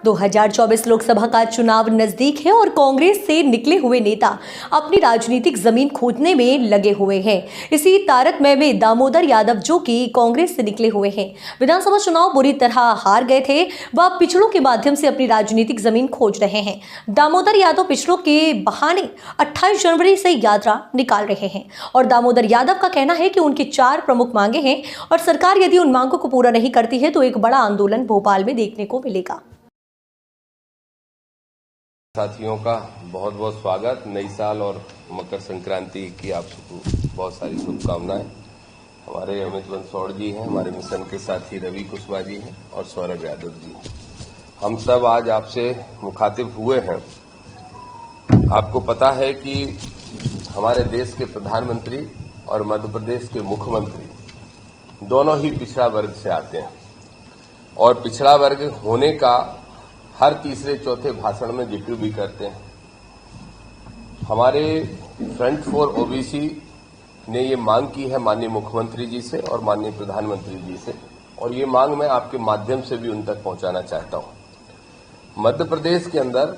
2024 लोकसभा का चुनाव नजदीक है और कांग्रेस से निकले हुए नेता अपनी राजनीतिक जमीन खोदने में लगे हुए हैं। इसी तारतम्य में दामोदर यादव, जो कि कांग्रेस से निकले हुए हैं, विधानसभा चुनाव बुरी तरह हार गए थे, वह पिछड़ों के माध्यम से अपनी राजनीतिक जमीन खोज रहे हैं। दामोदर यादव पिछड़ों के बहाने 28 जनवरी से यात्रा निकाल रहे हैं और दामोदर यादव का कहना है कि उनकी 4 प्रमुख मांगे हैं और सरकार यदि उन मांगों को पूरा नहीं करती है तो एक बड़ा आंदोलन भोपाल में देखने को मिलेगा। साथियों का बहुत बहुत स्वागत। नई साल और मकर संक्रांति की आप सबको बहुत सारी शुभकामनाएं। हमारे अमित बंसौड़ जी हैं, हमारे मिशन के साथी रवि कुशवाहा जी हैं और सौरभ यादव जी। हम सब आज आपसे मुखातिब हुए हैं। आपको पता है कि हमारे देश के प्रधानमंत्री और मध्य प्रदेश के मुख्यमंत्री दोनों ही पिछड़ा वर्ग से आते हैं और पिछड़ा वर्ग होने का हर तीसरे चौथे भाषण में जिक्र भी करते हैं। हमारे फ्रंट फॉर ओबीसी ने ये मांग की है माननीय मुख्यमंत्री जी से और माननीय प्रधानमंत्री जी से, और ये मांग मैं आपके माध्यम से भी उन तक पहुंचाना चाहता हूं। मध्य प्रदेश के अंदर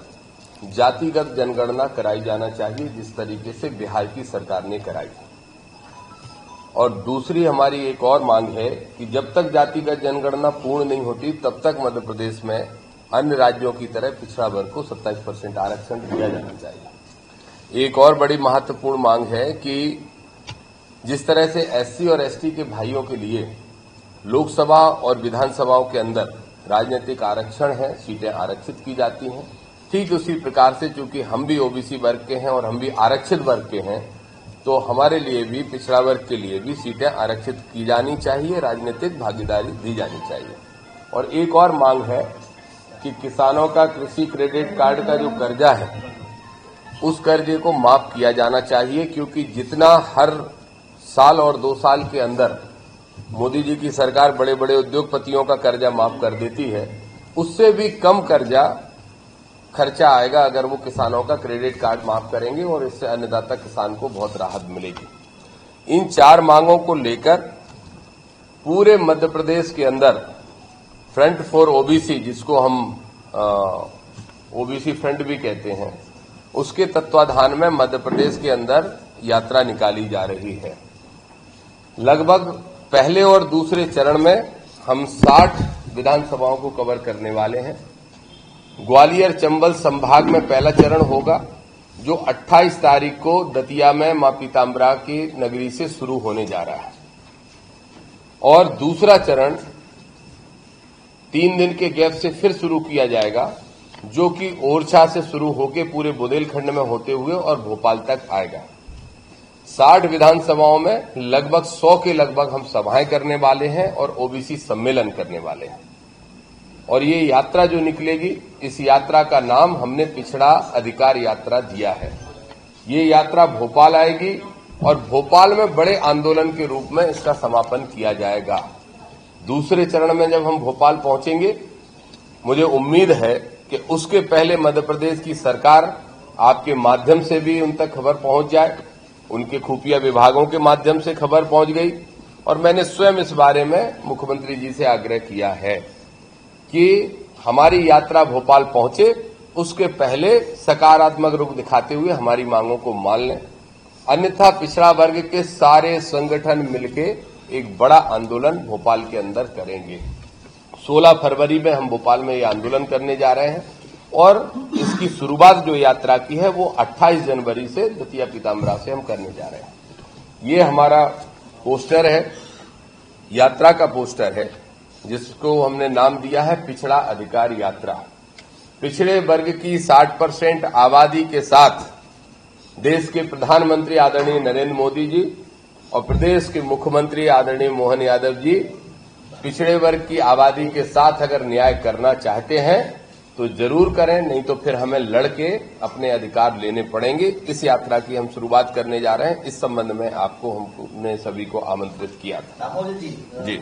जातिगत जनगणना कराई जाना चाहिए, जिस तरीके से बिहार की सरकार ने कराई। और दूसरी हमारी एक और मांग है कि जब तक जातिगत जनगणना पूर्ण नहीं होती तब तक मध्य प्रदेश में अन्य राज्यों की तरह पिछड़ा वर्ग को 27% आरक्षण दिया जाना चाहिए। एक और बड़ी महत्वपूर्ण मांग है कि जिस तरह से एससी और एसटी के भाइयों के लिए लोकसभा और विधानसभाओं के अंदर राजनीतिक आरक्षण है, सीटें आरक्षित की जाती हैं, ठीक उसी प्रकार से चूंकि हम भी ओबीसी वर्ग के हैं और हम भी आरक्षित वर्ग के हैं, तो हमारे लिए भी पिछड़ा वर्ग के लिए भी सीटें आरक्षित की जानी चाहिए, राजनीतिक भागीदारी दी जानी चाहिए। और एक और मांग है कि किसानों का कृषि क्रेडिट कार्ड का जो कर्जा है उस कर्जे को माफ किया जाना चाहिए, क्योंकि जितना हर साल और 2 साल के अंदर मोदी जी की सरकार बड़े बड़े उद्योगपतियों का कर्जा माफ कर देती है, उससे भी कम कर्जा खर्चा आएगा अगर वो किसानों का क्रेडिट कार्ड माफ करेंगे, और इससे अन्नदाता किसान को बहुत राहत मिलेगी। इन 4 मांगों को लेकर पूरे मध्य प्रदेश के अंदर फ्रंट फॉर ओबीसी, जिसको हम ओबीसी फ्रंट भी कहते हैं, उसके तत्वाधान में मध्य प्रदेश के अंदर यात्रा निकाली जा रही है। लगभग पहले और दूसरे चरण में हम 60 विधानसभाओं को कवर करने वाले हैं। ग्वालियर चंबल संभाग में पहला चरण होगा, जो 28 तारीख को दतिया में मां पीताम्बरा की नगरी से शुरू होने जा रहा है, और दूसरा चरण 3 दिन के गैप से फिर शुरू किया जाएगा, जो कि ओरछा से शुरू होकर पूरे बुंदेलखंड में होते हुए और भोपाल तक आएगा। 60 विधानसभाओं में लगभग 100 के लगभग हम सभाएं करने वाले हैं और ओबीसी सम्मेलन करने वाले हैं। और ये यात्रा जो निकलेगी, इस यात्रा का नाम हमने पिछड़ा अधिकार यात्रा दिया है। ये यात्रा भोपाल आएगी और भोपाल में बड़े आंदोलन के रूप में इसका समापन किया जाएगा। दूसरे चरण में जब हम भोपाल पहुंचेंगे, मुझे उम्मीद है कि उसके पहले मध्य प्रदेश की सरकार आपके माध्यम से भी उन तक खबर पहुंच जाए। उनके खुफिया विभागों के माध्यम से खबर पहुंच गई, और मैंने स्वयं इस बारे में मुख्यमंत्री जी से आग्रह किया है कि हमारी यात्रा भोपाल पहुंचे, उसके पहले सकारात्मक रुख दिखाते हुए हमारी मांगों को मान लें, अन्यथा पिछड़ा वर्ग के सारे संगठन मिलके एक बड़ा आंदोलन भोपाल के अंदर करेंगे। 16 फरवरी में हम भोपाल में ये आंदोलन करने जा रहे हैं, और इसकी शुरुआत जो यात्रा की है वो 28 जनवरी से दतिया पीताम्बरा से हम करने जा रहे हैं। ये हमारा पोस्टर है, यात्रा का पोस्टर है, जिसको हमने नाम दिया है पिछड़ा अधिकार यात्रा। पिछड़े वर्ग की 60% आबादी के साथ देश के प्रधानमंत्री आदरणीय नरेंद्र मोदी जी और प्रदेश के मुख्यमंत्री आदरणीय मोहन यादव जी पिछड़े वर्ग की आबादी के साथ अगर न्याय करना चाहते हैं तो जरूर करें, नहीं तो फिर हमें लड़के अपने अधिकार लेने पड़ेंगे। इस यात्रा की हम शुरुआत करने जा रहे हैं। इस संबंध में आपको हमने सभी को आमंत्रित किया था। जी।